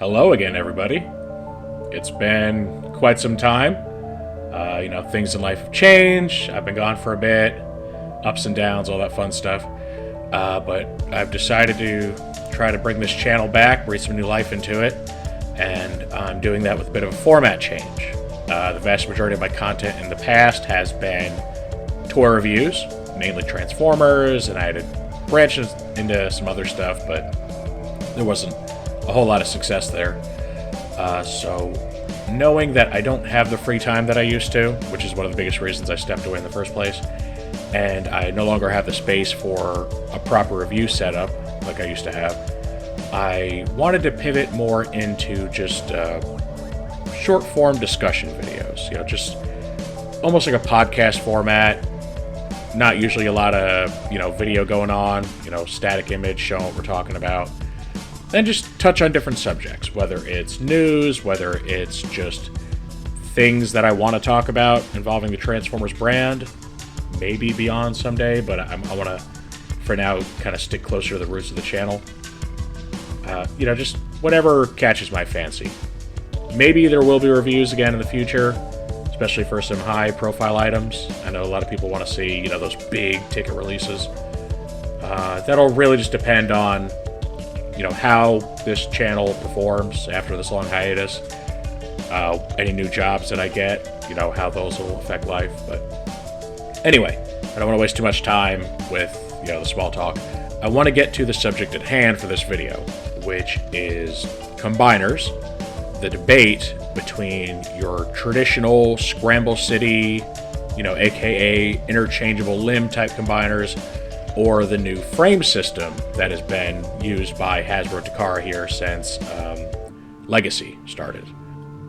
Hello again, everybody. It's been quite some time. Things in life have changed. I've been gone for a bit. Ups and downs, all that fun stuff. But I've decided to try to bring this channel back, breathe some new life into it. And I'm doing that with a bit of a format change. The vast majority of my content in the past has been toy reviews, mainly Transformers, and I had to branch into some other stuff, but there wasn't a whole lot of success there. So knowing that I don't have the free time that I used to, which is one of the biggest reasons I stepped away in the first place, and I no longer have the space for a proper review setup like I used to have, I wanted to pivot more into just short form discussion videos, just almost like a podcast format. Not usually a lot of, video going on, static image showing what we're talking about. Then just touch on different subjects, whether it's news, whether it's just things that I want to talk about involving the Transformers brand, maybe beyond someday, but I want to, for now, kind of stick closer to the roots of the channel. Just whatever catches my fancy. Maybe there will be reviews again in the future, especially for some high-profile items. I know a lot of people want to see, those big ticket releases. That'll really just depend on how this channel performs after this long hiatus, any new jobs that I get, how those will affect life. But anyway, I don't want to waste too much time with, the small talk. I want to get to the subject at hand for this video, which is combiners, the debate between your traditional Scramble City, aka interchangeable limb type combiners, or the new frame system that has been used by Hasbro Takara here since Legacy started.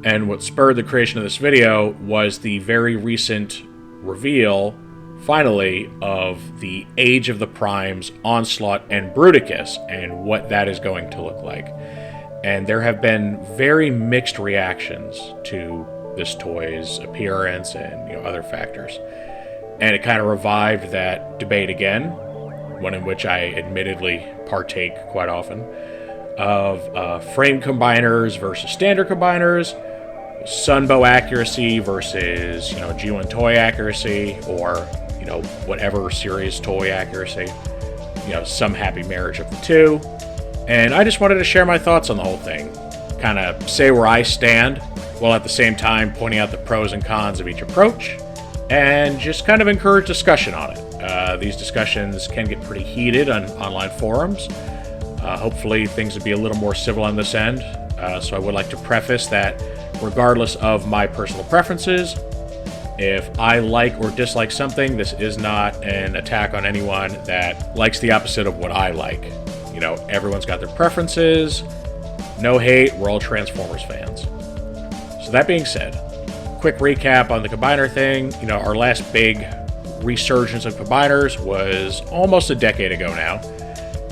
And what spurred the creation of this video was the very recent reveal, finally, of the Age of the Primes, Onslaught, and Bruticus, and what that is going to look like. And there have been very mixed reactions to this toy's appearance and other factors. And it kind of revived that debate again, one in which I admittedly partake quite often, of frame combiners versus standard combiners, Sunbow accuracy versus, G1 toy accuracy, or, whatever series toy accuracy, some happy marriage of the two. And I just wanted to share my thoughts on the whole thing, kind of say where I stand, while at the same time pointing out the pros and cons of each approach, and just kind of encourage discussion on it. These discussions can get pretty heated on online forums. Hopefully things will be a little more civil on this end. So I would like to preface that regardless of my personal preferences, if I like or dislike something, this is not an attack on anyone that likes the opposite of what I like. Everyone's got their preferences. No hate, we're all Transformers fans. So that being said, quick recap on the combiner thing. Our last big resurgence of combiners was almost a decade ago now,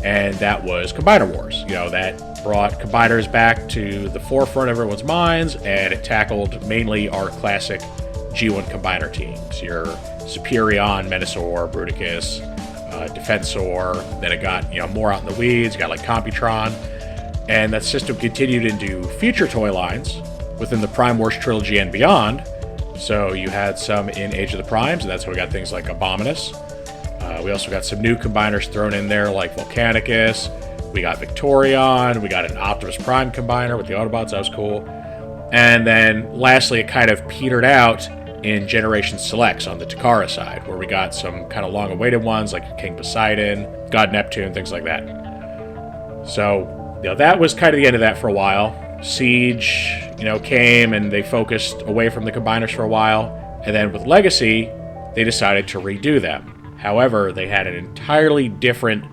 and that was Combiner Wars. That brought combiners back to the forefront of everyone's minds, and it tackled mainly our classic G1 combiner teams, your Superion, Menasor, Bruticus, Defensor. Then it got more out in the weeds. You got like Computron, and that system continued into future toy lines within the Prime Wars trilogy and beyond. So you had some in Age of the Primes, and that's how we got things like Abominus. We also got some new combiners thrown in there like Volcanicus. We got Victorion. We got an Optimus Prime combiner with the Autobots. That was cool. And then lastly, it kind of petered out in Generation Selects on the Takara side, where we got some kind of long-awaited ones like King Poseidon, God Neptune, things like that. So, that was kind of the end of that for a while. Siege, came and they focused away from the combiners for a while. And then with Legacy, they decided to redo them. However, they had an entirely different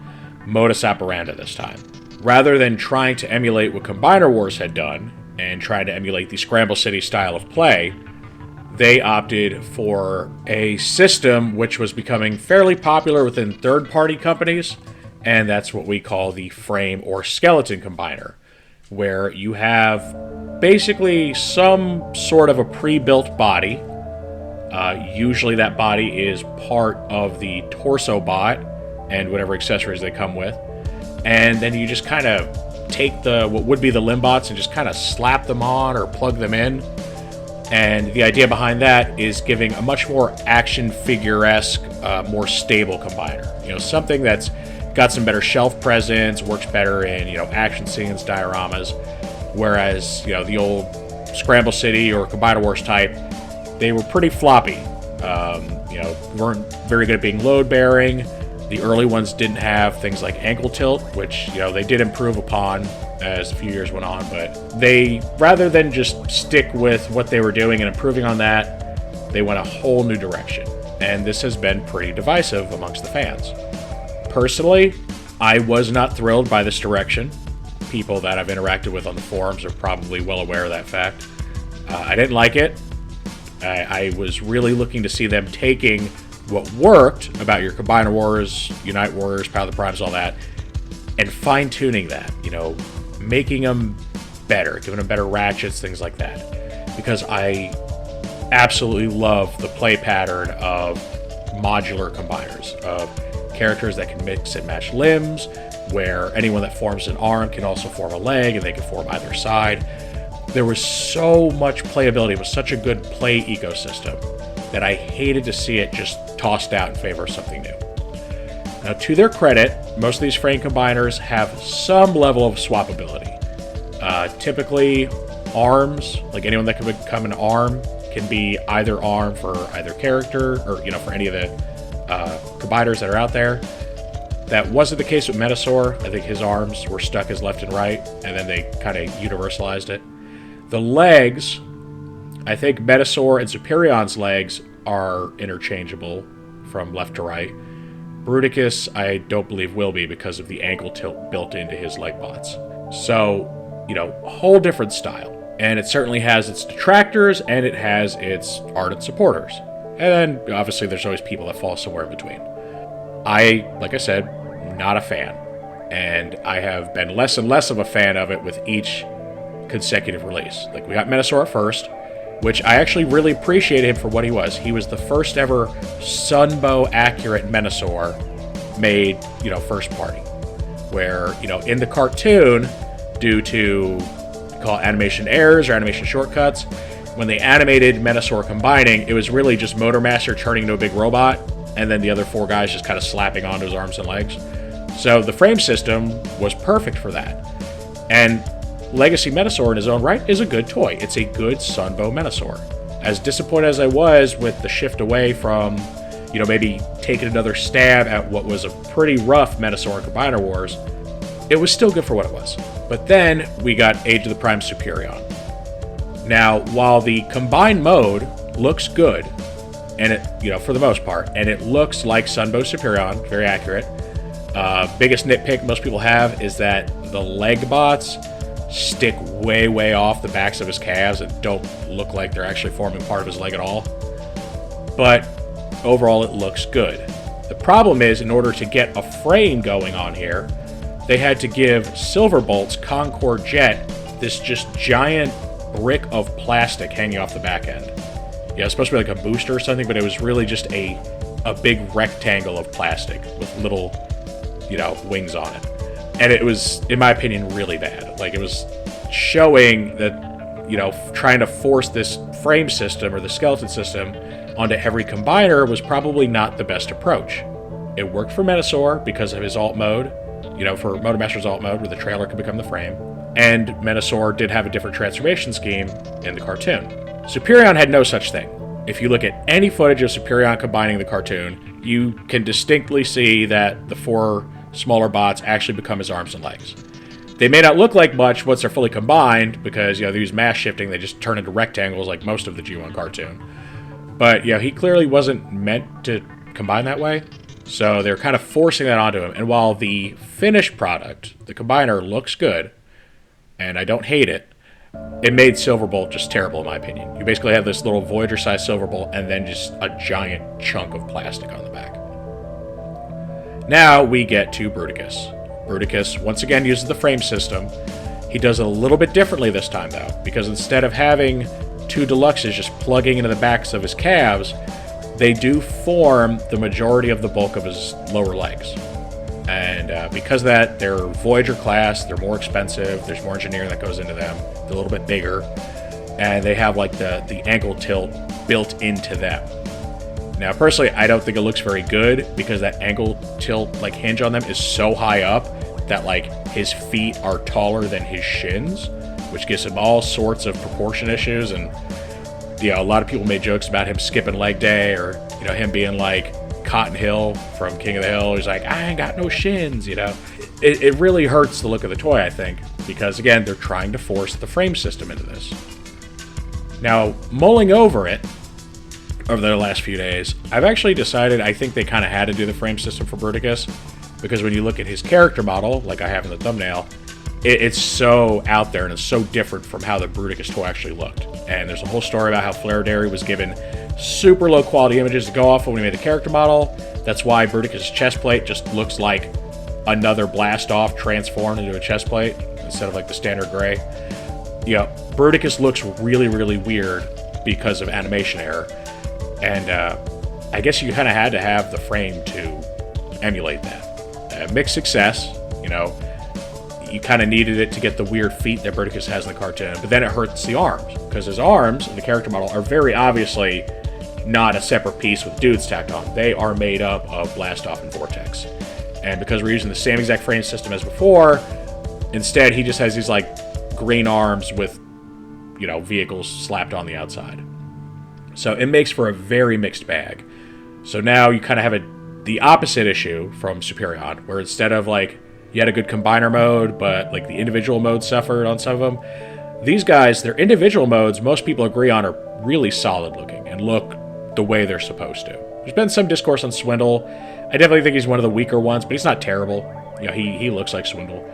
modus operandi this time. Rather than trying to emulate what Combiner Wars had done and trying to emulate the Scramble City style of play, they opted for a system which was becoming fairly popular within third-party companies, and that's what we call the frame or skeleton combiner, where you have basically some sort of a pre-built body. Usually that body is part of the torso bot and whatever accessories they come with, and then you just kind of take what would be the limbots and just kind of slap them on or plug them in. And the idea behind that is giving a much more action figure-esque, more stable combiner. Something that's got some better shelf presence, works better in, action scenes, dioramas. Whereas, the old Scramble City or Combiner Wars type, they were pretty floppy. Weren't very good at being load-bearing. The early ones didn't have things like ankle tilt, which, they did improve upon as a few years went on, but they, rather than just stick with what they were doing and improving on that, they went a whole new direction. And this has been pretty divisive amongst the fans. Personally, I was not thrilled by this direction. People that I've interacted with on the forums are probably well aware of that fact. I didn't like it. I was really looking to see them taking what worked about your Combiner Wars, Unite Warriors, Power of the Primes, all that, and fine-tuning that, making them better, giving them better ratchets, things like that. Because I absolutely love the play pattern of modular combiners, of characters that can mix and match limbs, where anyone that forms an arm can also form a leg, and they can form either side. There was so much playability. It was such a good play ecosystem that I hated to see it just tossed out in favor of something new. Now, to their credit, most of these frame combiners have some level of swappability. Typically, arms, like anyone that can become an arm, can be either arm for either character, or, for any of the combiners that are out there. That wasn't the case with Metasaur. I think his arms were stuck as left and right, and then they kind of universalized it. The legs, I think Metasaur and Superion's legs are interchangeable from left to right. Bruticus, I don't believe will be because of the ankle tilt built into his leg bots. So, a whole different style. And it certainly has its detractors, and it has its ardent supporters. And then, obviously, there's always people that fall somewhere in between. Like I said, not a fan. And I have been less and less of a fan of it with each consecutive release. Like, we got Metasaur at first, which I actually really appreciated him for what he was. He was the first ever Sunbow accurate Metasaur made, first party. Where, in the cartoon, due to call it animation errors or animation shortcuts, when they animated Metasaur combining, it was really just Motor Master turning into a big robot, and then the other four guys just kind of slapping onto his arms and legs. So the frame system was perfect for that. And Legacy Metasaur in his own right is a good toy. It's a good Sunbow Metasaur. As disappointed as I was with the shift away from, maybe taking another stab at what was a pretty rough Metasaur in Combiner Wars, it was still good for what it was. But then we got Age of the Prime Superion. Now, while the combined mode looks good, and it, for the most part, and it looks like Sunbow Superion, very accurate, biggest nitpick most people have is that the leg bots stick way, way off the backs of his calves and don't look like they're actually forming part of his leg at all. But overall, it looks good. The problem is, in order to get a frame going on here, they had to give Silverbolt's Concord Jet this just giant brick of plastic hanging off the back end. Yeah, it's supposed to be like a booster or something, but it was really just a big rectangle of plastic with little, wings on it. And it was, in my opinion, really bad. Like, it was showing that, trying to force this frame system or the skeleton system onto every combiner was probably not the best approach. It worked for Metasaur because of his alt mode, for Motor Master's alt mode, where the trailer could become the frame. And Metasaur did have a different transformation scheme in the cartoon. Superion had no such thing. If you look at any footage of Superion combining the cartoon, you can distinctly see that the four smaller bots actually become his arms and legs. They may not look like much once they're fully combined, because, they use mass shifting, they just turn into rectangles like most of the G1 cartoon. But, he clearly wasn't meant to combine that way, so they're kind of forcing that onto him. And while the finished product, the combiner, looks good, and I don't hate it, it made Silverbolt just terrible in my opinion. You basically have this little Voyager-sized Silverbolt and then just a giant chunk of plastic on the back. Now we get to Bruticus. Bruticus once again uses the frame system. He does it a little bit differently this time though, because instead of having two deluxes just plugging into the backs of his calves, they do form the majority of the bulk of his lower legs. And because of that, they're Voyager class, they're more expensive, there's more engineering that goes into them, they're a little bit bigger, and they have like the angle tilt built into them. Now, personally, I don't think it looks very good because that angle tilt like hinge on them is so high up that like his feet are taller than his shins, which gives him all sorts of proportion issues. And a lot of people made jokes about him skipping leg day, or him being like Cotton Hill from King of the Hill. He's like, I ain't got no shins. It really hurts the look of the toy, I think, because again, they're trying to force the frame system into this. Now, mulling over it over the last few days, I've actually decided I think they kind of had to do the frame system for Bruticus, because when you look at his character model, like I have in the thumbnail, it's so out there and it's so different from how the Bruticus toy actually looked. And there's a whole story about how Flareberry was given super low quality images to go off of when he made the character model. That's why Bruticus' chest plate just looks like another blast off transformed into a chest plate instead of like the standard gray. Bruticus looks really, really weird because of animation error. And I guess you kind of had to have the frame to emulate that. Mixed success, you kind of needed it to get the weird feet that Bruticus has in the cartoon, but then it hurts the arms, because his arms in the character model are very obviously not a separate piece with dudes tacked on. They are made up of Blastoff and Vortex. And because we're using the same exact frame system as before, instead he just has these like green arms with, vehicles slapped on the outside. So it makes for a very mixed bag. So now you kind of have the opposite issue from Superion, where instead of like you had a good combiner mode, but like the individual modes suffered on some of them, these guys, their individual modes, most people agree on, are really solid looking and look the way they're supposed to. There's been some discourse on Swindle. I definitely think he's one of the weaker ones, but he's not terrible. He looks like Swindle.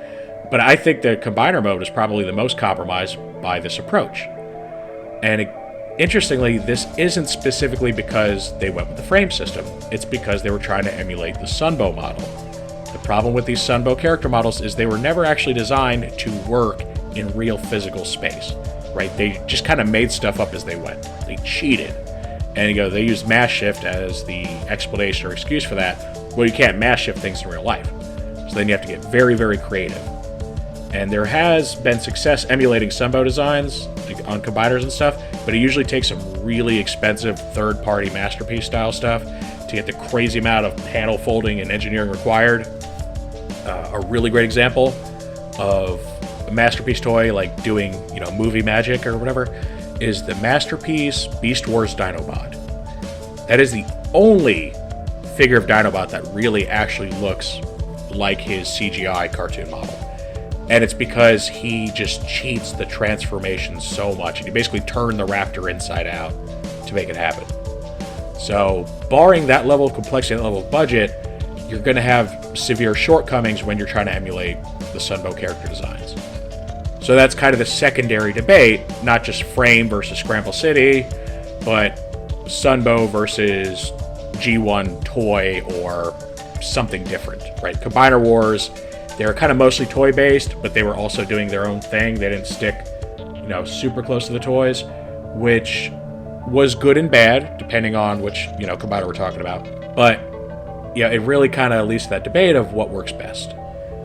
But I think the combiner mode is probably the most compromised by this approach. And interestingly, this isn't specifically because they went with the frame system. It's because they were trying to emulate the Sunbow model. The problem with these Sunbow character models is they were never actually designed to work in real physical space, right? They just kind of made stuff up as they went. They cheated. And they used mass shift as the explanation or excuse for that. Well, you can't mass shift things in real life. So then you have to get very, very creative. And there has been success emulating Sunbow designs like on combiners and stuff, but it usually takes some really expensive third-party Masterpiece style stuff to get the crazy amount of panel folding and engineering required. A really great example of a Masterpiece toy like doing, movie magic or whatever is the Masterpiece Beast Wars Dinobot. That is the only figure of Dinobot that really actually looks like his CGI cartoon model. And it's because he just cheats the transformation so much, and he basically turned the Raptor inside out to make it happen. So, barring that level of complexity and that level of budget, you're going to have severe shortcomings when you're trying to emulate the Sunbow character designs. So that's kind of the secondary debate, not just Frame versus Scramble City, but Sunbow versus G1 toy or something different, right? Combiner Wars, they were kind of mostly toy-based, but they were also doing their own thing. They didn't stick, super close to the toys, which was good and bad, depending on which, combiner we're talking about. But, it really kind of leads to that debate of what works best.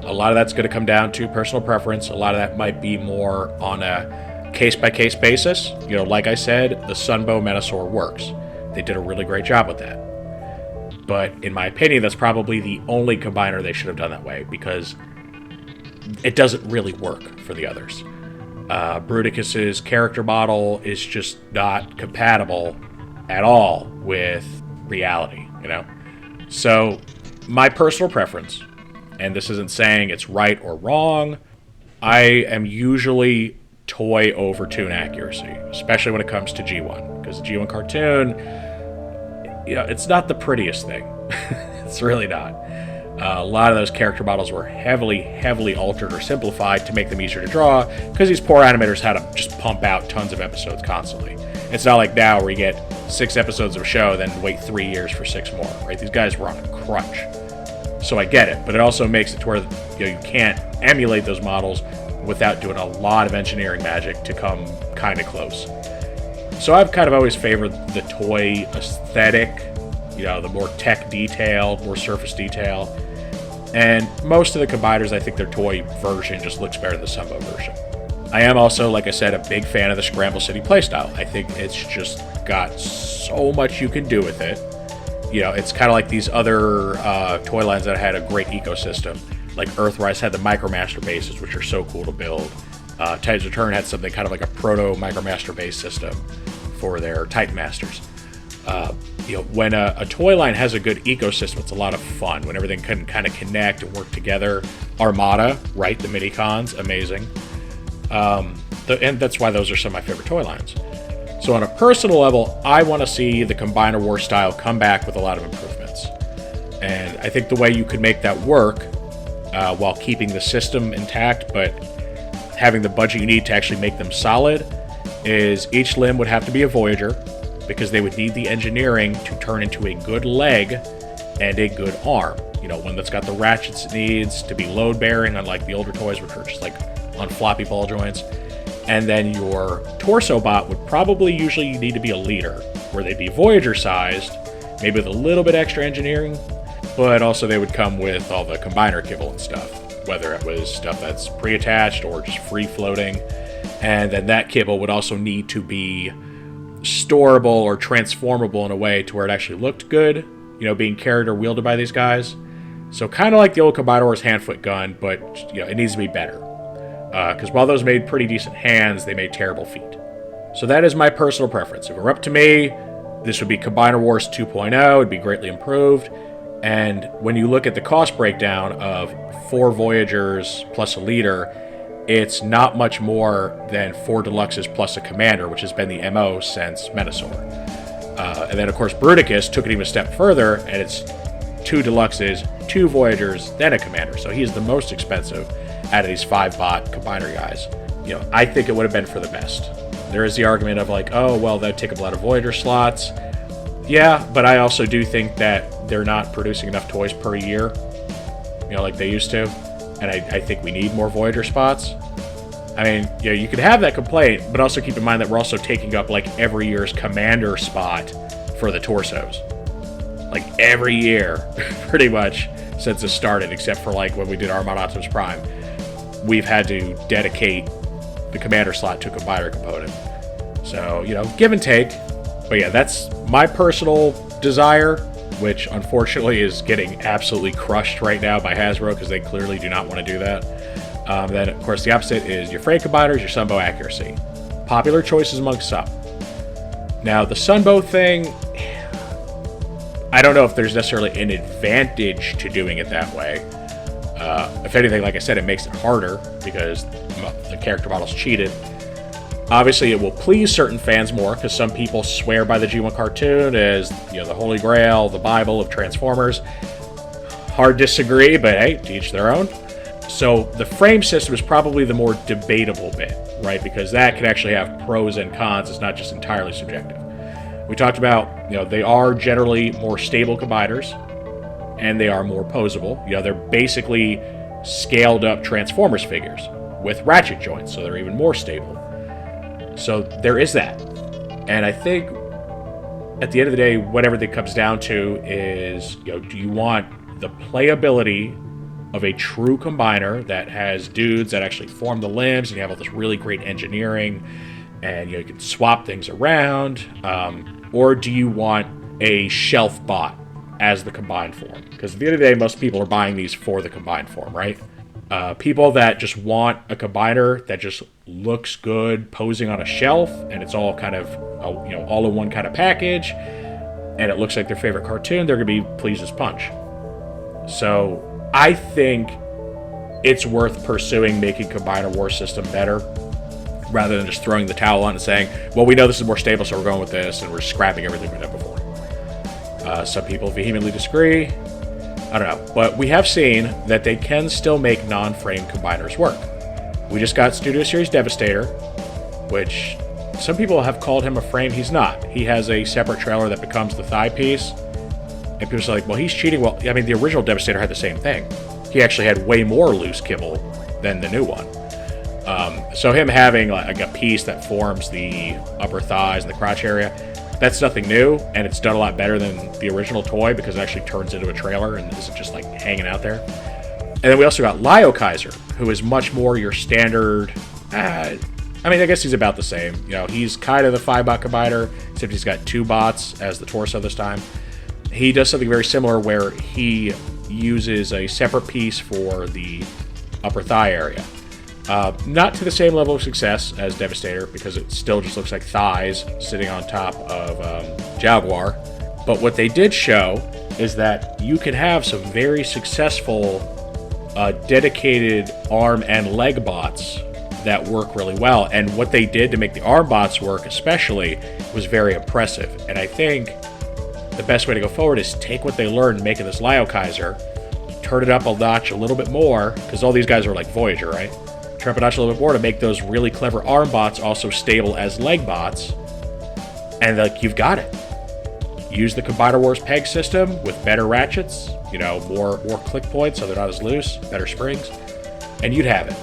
A lot of that's going to come down to personal preference. A lot of that might be more on a case-by-case basis. Like I said, the Sunbow Menasor works. They did a really great job with that. But in my opinion, that's probably the only combiner they should have done that way, because it doesn't really work for the others. Bruticus's character model is just not compatible at all with reality, So, my personal preference, and this isn't saying it's right or wrong, I am usually toy over toon accuracy, especially when it comes to G1, because the G1 cartoon, it's not the prettiest thing. It's really not. A lot of those character models were heavily, heavily altered or simplified to make them easier to draw, because these poor animators had to just pump out tons of episodes constantly. It's not like now where you get 6 episodes of a show, then wait 3 years for 6 more, right? These guys were on a crunch. So I get it, but it also makes it to where you can't emulate those models without doing a lot of engineering magic to come kind of close. So I've kind of always favored the toy aesthetic, the more tech detail, more surface detail. And most of the combiners, I think their toy version just looks better than the Sunbow version. I am also, like I said, a big fan of the Scramble City playstyle. I think it's just got so much you can do with it. You know, it's kind of like these other toy lines that had a great ecosystem. Like Earthrise had the Micromaster bases, which are so cool to build. Titans Return had something kind of like a proto-Micromaster base system for their Titan Masters. You know, when a toy line has a good ecosystem, it's a lot of fun. When everything can kind of connect and work together. Armada, right? The mini-cons, amazing. And that's why those are some of my favorite toy lines. So on a personal level, I want to see the Combiner War style come back with a lot of improvements. And I think the way you could make that work while keeping the system intact, but having the budget you need to actually make them solid, is each limb would have to be a Voyager, because they would need the engineering to turn into a good leg and a good arm. You know, one that's got the ratchets it needs to be load-bearing, unlike the older toys, which are just like on floppy ball joints. And then your torso bot would probably usually need to be a leader, where they'd be Voyager-sized, maybe with a little bit extra engineering, but also they would come with all the combiner kibble and stuff, whether it was stuff that's pre-attached or just free-floating. And then that kibble would also need to be storable or transformable in a way to where it actually looked good, you know, being carried or wielded by these guys. So kind of like the old Combiner Wars hand-foot gun, but, you know, it needs to be better. Because while those made pretty decent hands, they made terrible feet. So that is my personal preference. If it were up to me, this would be Combiner Wars 2.0. It'd be greatly improved. And when you look at the cost breakdown of 4 Voyagers plus a leader, it's not much more than 4 Deluxes plus a Commander, which has been the MO since Metasaur. And then, of course, Bruticus took it even a step further, and it's 2 Deluxes, 2 Voyagers, then a Commander. So he's the most expensive out of these 5-bot combiner guys. You know, I think it would have been for the best. There is the argument of like, oh, well, that'd take up a lot of Voyager slots. Yeah, but I also do think that they're not producing enough toys per year, you know, like they used to. And I think we need more Voyager spots. I mean, yeah, you could have that complaint, but also keep in mind that we're also taking up like every year's Commander spot for the torsos. Like every year, pretty much, since it started, except for like when we did Armada Optimus Prime. We've had to dedicate the Commander slot to a combiner component. So, you know, give and take. But yeah, that's my personal desire, which unfortunately is getting absolutely crushed right now by Hasbro because they clearly do not want to do that. Then, of course, the opposite is your Frame combiners, your Sunbow accuracy. Popular choices amongst some. Now, the Sunbow thing, I don't know if there's necessarily an advantage to doing it that way. If anything, like I said, it makes it harder because the character model's cheated. Obviously, it will please certain fans more because some people swear by the G1 cartoon as, you know, the Holy Grail, the Bible of Transformers. Hard disagree, but hey, to each their own. So the frame system is probably the more debatable bit, right? Because that can actually have pros and cons. It's not just entirely subjective. We talked about, you know, they are generally more stable combiners, and they are more posable. You know, they're basically scaled up Transformers figures with ratchet joints, so they're even more stable. So there is that. And I think at the end of the day, what everything comes down to is, you know, do you want the playability of a true combiner that has dudes that actually form the limbs and you have all this really great engineering and, you know, you can swap things around, or do you want a shelf bot as the combined form? Because at the end of the day, most people are buying these for the combined form, right? People that just want a combiner that just looks good posing on a shelf and it's all kind of, you know, all in one kind of package and it looks like their favorite cartoon, they're going to be pleased as punch. So I think it's worth pursuing making Combiner War system better rather than just throwing the towel on and saying, well, we know this is more stable, so we're going with this, and we're scrapping everything we've done before. Some people vehemently disagree. I don't know. But we have seen that they can still make non-frame combiners work. We just got Studio Series Devastator, which some people have called him a frame. He's not. He has a separate trailer that becomes the thigh piece. And people are like, well, he's cheating. Well, I mean, the original Devastator had the same thing. He actually had way more loose kibble than the new one. So him having like a piece that forms the upper thighs and the crotch area, that's nothing new, and it's done a lot better than the original toy because it actually turns into a trailer and isn't just like hanging out there. And then we also got Liokaiser, who is much more your standard... I mean, I guess he's about the same. You know, he's kind of the 5-bot combiner, except he's got 2 bots as the torso this time. He does something very similar where he uses a separate piece for the upper thigh area. Not to the same level of success as Devastator, because it still just looks like thighs sitting on top of Jaguar. But what they did show is that you can have some very successful dedicated arm and leg bots that work really well. And what they did to make the arm bots work especially was very impressive. And I think the best way to go forward is take what they learned making this Liokaiser, turn it up a notch a little bit more, because all these guys are like Voyager, right? Turn up a notch a little bit more to make those really clever arm bots also stable as leg bots. And like, you've got it. Use the Combiner Wars peg system with better ratchets, you know, more click points so they're not as loose, better springs, and you'd have it.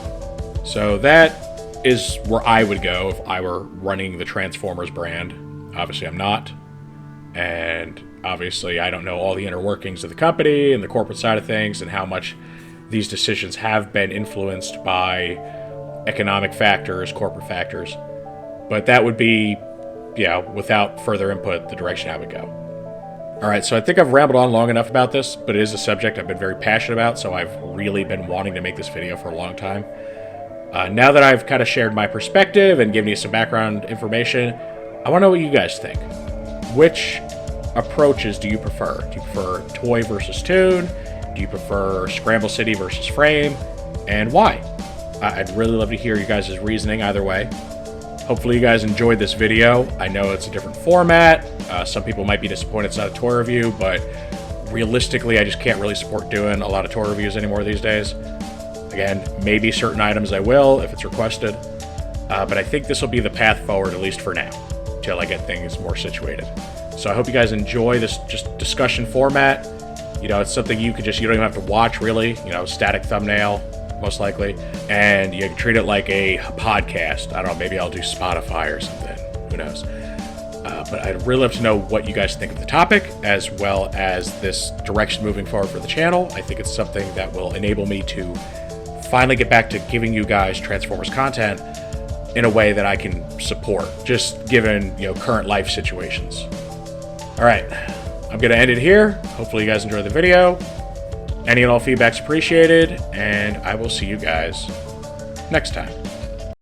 So that is where I would go if I were running the Transformers brand. Obviously, I'm not. And obviously, I don't know all the inner workings of the company and the corporate side of things and how much these decisions have been influenced by economic factors, corporate factors. But that would be, yeah, without further input, the direction I would go. All right, so I think I've rambled on long enough about this, but it is a subject I've been very passionate about, so I've really been wanting to make this video for a long time. Now that I've kind of shared my perspective and given you some background information, I want to know what you guys think. Which approaches do you prefer? Do you prefer toy versus tune? Do you prefer Scramble City versus frame? And why? I'd really love to hear you guys' reasoning either way. Hopefully you guys enjoyed this video. I know it's a different format. Some people might be disappointed it's not a toy review, but realistically, I just can't really support doing a lot of toy reviews anymore these days. Again, maybe certain items I will if it's requested, but I think this will be the path forward, at least for now, till I get things more situated. So I hope you guys enjoy this just discussion format. You know, it's something you don't even have to watch, really. You know, static thumbnail, most likely. And you can treat it like a podcast. I don't know, maybe I'll do Spotify or something. Who knows? But I'd really love to know what you guys think of the topic, as well as this direction moving forward for the channel. I think it's something that will enable me to finally get back to giving you guys Transformers content in a way that I can support, just given, you know, current life situations. All right, I'm going to end it here. Hopefully you guys enjoyed the video. Any and all feedback's appreciated, and I will see you guys next time.